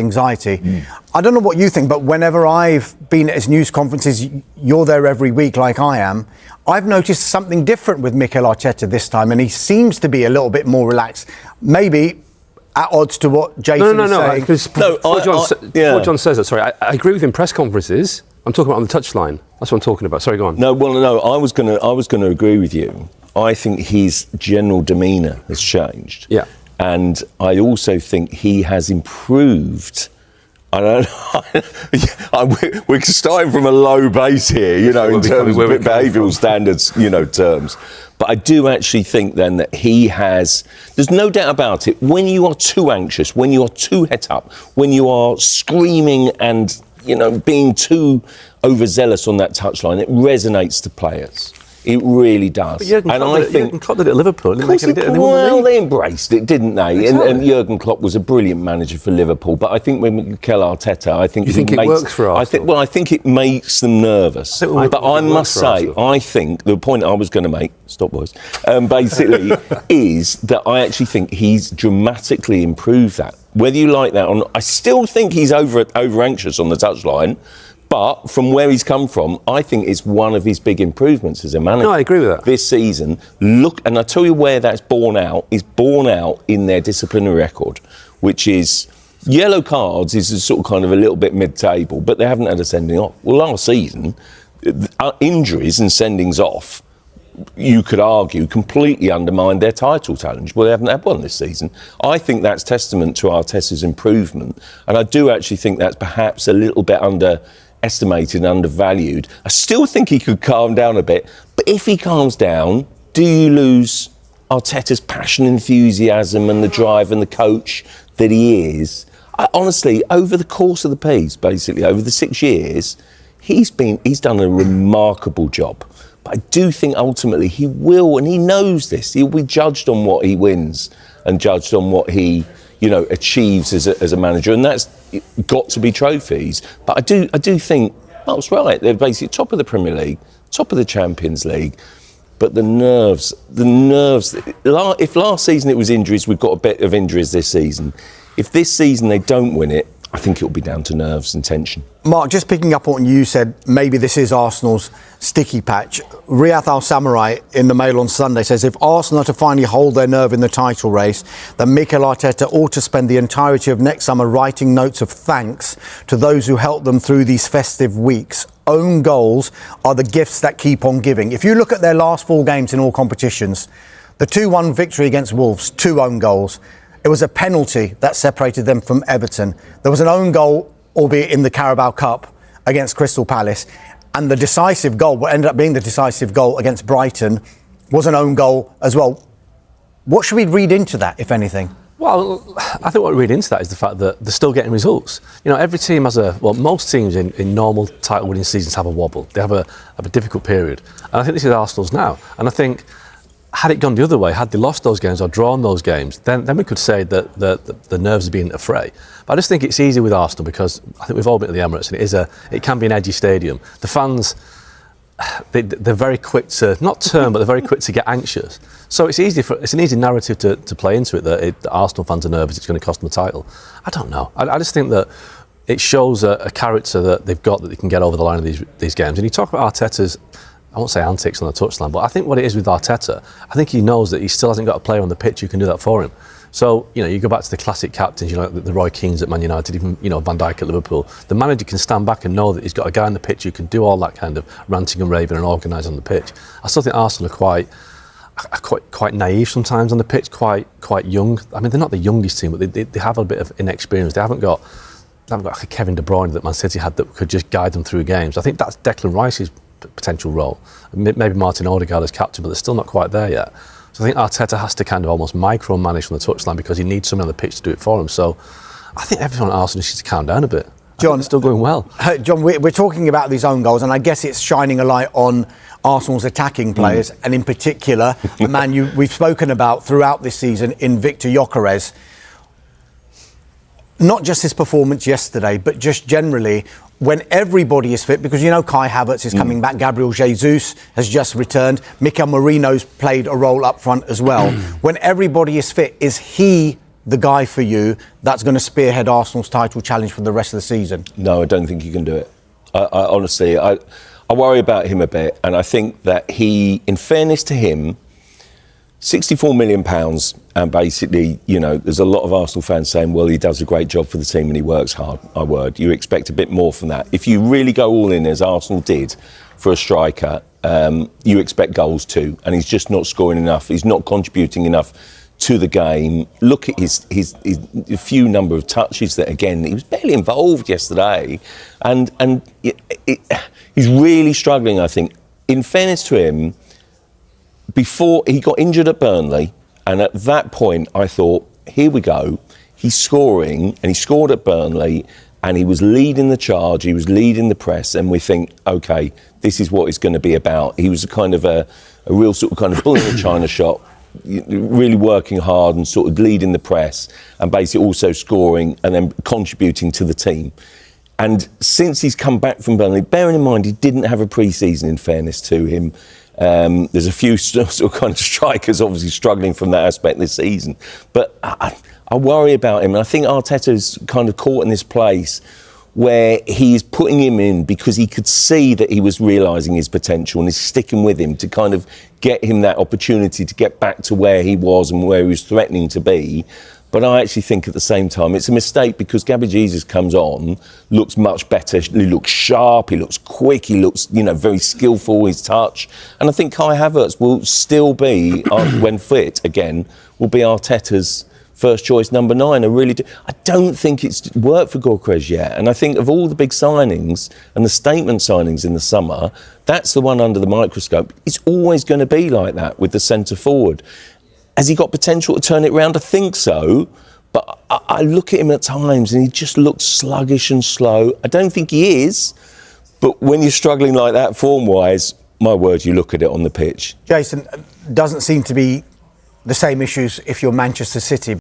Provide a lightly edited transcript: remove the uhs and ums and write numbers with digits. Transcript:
anxiety. I don't know what you think, but whenever I've been at his news conferences, you're there every week like I am, I've noticed something different with Mikel Arteta this time, and he seems to be a little bit more relaxed. Maybe at odds to what Jason is saying. Before John says that, sorry, I agree with him. Press conferences, I'm talking about on the touchline. That's what I'm talking about. Sorry, go on. I was going to agree with you. I think his general demeanour has changed. Yeah. And I also think he has improved. We're starting from a low base here, in terms of behavioural standards, terms. But I do actually think then that he has, there's no doubt about it, when you are too anxious, when you are too het up, when you are screaming and, being too overzealous on that touchline, it resonates to players. It really does. Jurgen Klopp did it at Liverpool. They embraced it, didn't they? Exactly. And Jurgen Klopp was a brilliant manager for Liverpool. But I think with Mikel Arteta, You think it works for Arsenal? I think it makes them nervous. But I must say, I think the point I was going to make, stop boys, basically is that I actually think he's dramatically improved that. Whether you like that or not, I still think he's over anxious on the touchline. But from where he's come from, I think it's one of his big improvements as a manager. No, I agree with that. This season, look, and I tell you where that's borne out in their disciplinary record, which is yellow cards is sort of kind of a little bit mid-table, but they haven't had a sending off. Well, last season, injuries and sendings off, you could argue, completely undermined their title challenge. Well, they haven't had one this season. I think that's testament to Arteta's improvement, and I do actually think that's perhaps a little bit underestimated and undervalued. I still think he could calm down a bit, but if he calms down, do you lose Arteta's passion, enthusiasm and the drive and the coach that he is? Honestly, over the course of the piece, basically, over the 6 years, he's done a remarkable job. But I do think ultimately he will, and he knows this, he'll be judged on what he wins and judged on what he achieves as a manager, and that's got to be trophies. But I do think Mark's right. They're basically top of the Premier League, top of the Champions League. But the nerves. If last season it was injuries, we've got a bit of injuries this season. If this season they don't win it, I think it'll be down to nerves and tension. Mark, just picking up on what you said, maybe this is Arsenal's sticky patch. Riyadh Al-Samurai in the Mail on Sunday says if Arsenal are to finally hold their nerve in the title race, then Mikel Arteta ought to spend the entirety of next summer writing notes of thanks to those who helped them through these festive weeks. Own goals are the gifts that keep on giving. If you look at their last 4 games in all competitions, the 2-1 victory against Wolves, 2 own goals. It was a penalty that separated them from Everton. There was an own goal, albeit in the Carabao Cup, against Crystal Palace. And the decisive goal, what ended up being the decisive goal against Brighton, was an own goal as well. What should we read into that, if anything? Well, I think what we read into that is the fact that they're still getting results. Every team has most teams in normal title-winning seasons have a wobble. They have a difficult period. And I think this is Arsenal's now. And I think, had it gone the other way, had they lost those games or drawn those games, then we could say that the nerves have been afray. But I just think it's easy with Arsenal because I think we've all been at the Emirates and it can be an edgy stadium. The fans, they're very quick to, not turn, but they're very quick to get anxious. So it's an easy narrative to play into it that Arsenal fans are nervous, it's going to cost them the title. I don't know. I just think that it shows a character that they've got that they can get over the line of these games. And you talk about Arteta's, I won't say antics on the touchline, but I think what it is with Arteta, I think he knows that he still hasn't got a player on the pitch who can do that for him. So, you go back to the classic captains, like the Roy Keanes at Man United, even, Van Dijk at Liverpool. The manager can stand back and know that he's got a guy on the pitch who can do all that kind of ranting and raving and organise on the pitch. I still think Arsenal are quite naive sometimes on the pitch, quite young. I mean, they're not the youngest team, but they have a bit of inexperience. They haven't got like a Kevin De Bruyne that Man City had that could just guide them through games. I think that's Declan Rice's potential role. Maybe Martin Odegaard as captain, but they're still not quite there yet. So I think Arteta has to kind of almost micromanage from the touchline because he needs someone on the pitch to do it for him. So I think everyone at Arsenal needs to calm down a bit. John, it's still going well. John, we're talking about these own goals, and I guess it's shining a light on Arsenal's attacking players, and in particular, the man we've spoken about throughout this season in Viktor Gyokeres. Not just his performance yesterday, but just generally, when everybody is fit, because Kai Havertz is coming back, Gabriel Jesus has just returned, Mikel Merino's played a role up front as well. When everybody is fit, is he the guy for you that's going to spearhead Arsenal's title challenge for the rest of the season? No, I don't think he can do it. I honestly, I worry about him a bit, and I think that he, in fairness to him, £64 million, and basically, you know, there's a lot of Arsenal fans saying, well, he does a great job for the team and he works hard. My word, you expect a bit more from that. If you really go all in, as Arsenal did, for a striker, you expect goals too, and he's just not scoring enough. He's not contributing enough to the game. Look at his few number of touches that, again, he was barely involved yesterday, and he's really struggling, I think. In fairness to him, before he got injured at Burnley, and at that point I thought, here we go, he's scoring, and he scored at Burnley, and he was leading the charge, he was leading the press, and we think, okay, this is what it's going to be about. He was a kind of a real sort of kind of bull in a china shop, really working hard and sort of leading the press, and basically also scoring and then contributing to the team. And since he's come back from Burnley, bearing in mind he didn't have a pre-season, in fairness to him, there's a few sort of kind of strikers obviously struggling from that aspect this season. But I worry about him, and I think Arteta's kind of caught in this place where he's putting him in because he could see that he was realising his potential and is sticking with him to kind of get him that opportunity to get back to where he was and where he was threatening to be. But I actually think at the same time it's a mistake, because Gabby Jesus comes on, looks much better, he looks sharp, he looks quick, he looks, you know, very skillful, his touch. And I think Kai Havertz will still be, when fit again, will be Arteta's first choice number 9. I don't think it's worked for Gyokeres yet. And I think of all the big signings and the statement signings in the summer, that's the one under the microscope. It's always going to be like that with the centre forward. Has he got potential to turn it around? I think so. But I look at him at times and he just looks sluggish and slow. I don't think he is. But when you're struggling like that form-wise, my word, you look at it on the pitch. Jason, doesn't seem to be the same issues if you're Manchester City.